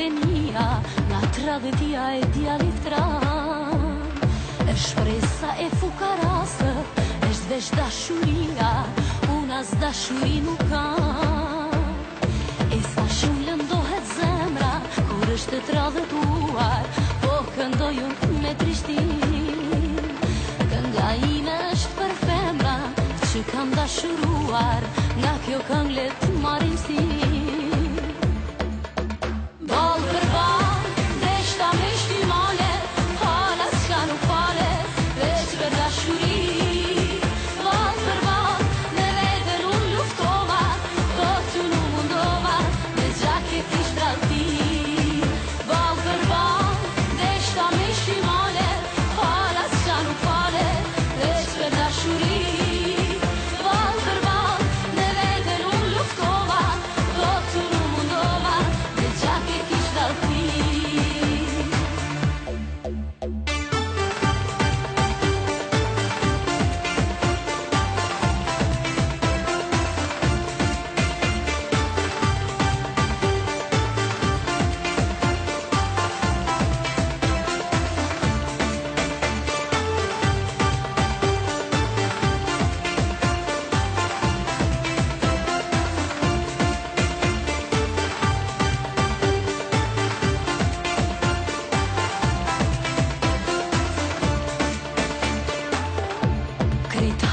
supet e mia, nga tradhtia e djalit tran. E shpresa e fukarasë, është veç dashuria, unë as dashuri nuk kam. E sa shumë lëndohet zemra, kur është të tradhëtuar, po këndoj unë me trishtin. Kënga ime është për femra, që kam dashuruar, nga kjo këngë let marim si. Ball për ball, deshta me shtimale, hala s'ka nuk fale, veç për dashuri. Ball për ball, me veten unë luftova, po tu nuk mundova, me gjaket i shtrati. Ball për ball, deshta me shtimale, hala s'ka nuk fale, veç për dashuri.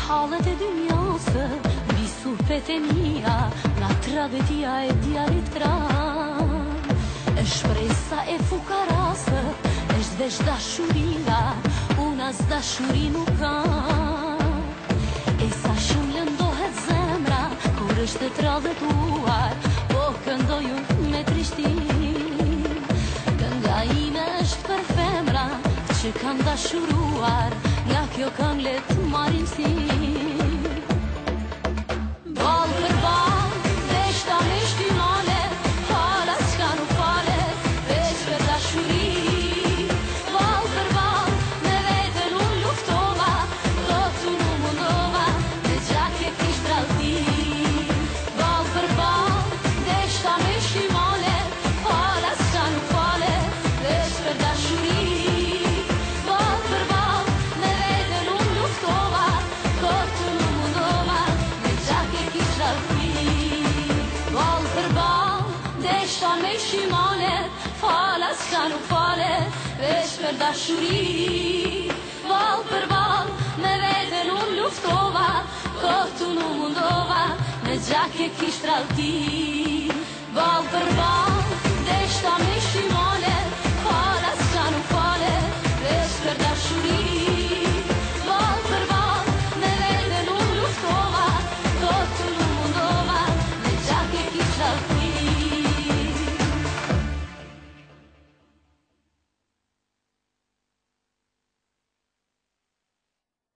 Halët e dynjasë, mbi supet e mia, nga tradhtia e djalit tran. E shpresa e fukarasë, është veç dashuria, unë as dashuri nuk kam. E sa shumë lëndohet zemra, kur është të tradhëtuar, po këndoj unë me trishtin. Kënga ime është për femra, që kam dashuruar, nga kjo këngë let marim si. Ball për ball, deshta me shtimale, hala s'ka nuk fale, veç për dashuri. Ball për ball, me veten unë luftova, po tu nuk mundova, me gjaket i shtrati. Ball për ball, deshta me shtimale, hala s'ka nuk fale, veç për dashuri. Deshta me shtimale, hala s'ka nuk fale, veç për dashuri. Ball për ball, me veten unë luftova, kohtu nuk mundova, me gjake kisht rallti. Ball për ball, deshta me shtimale,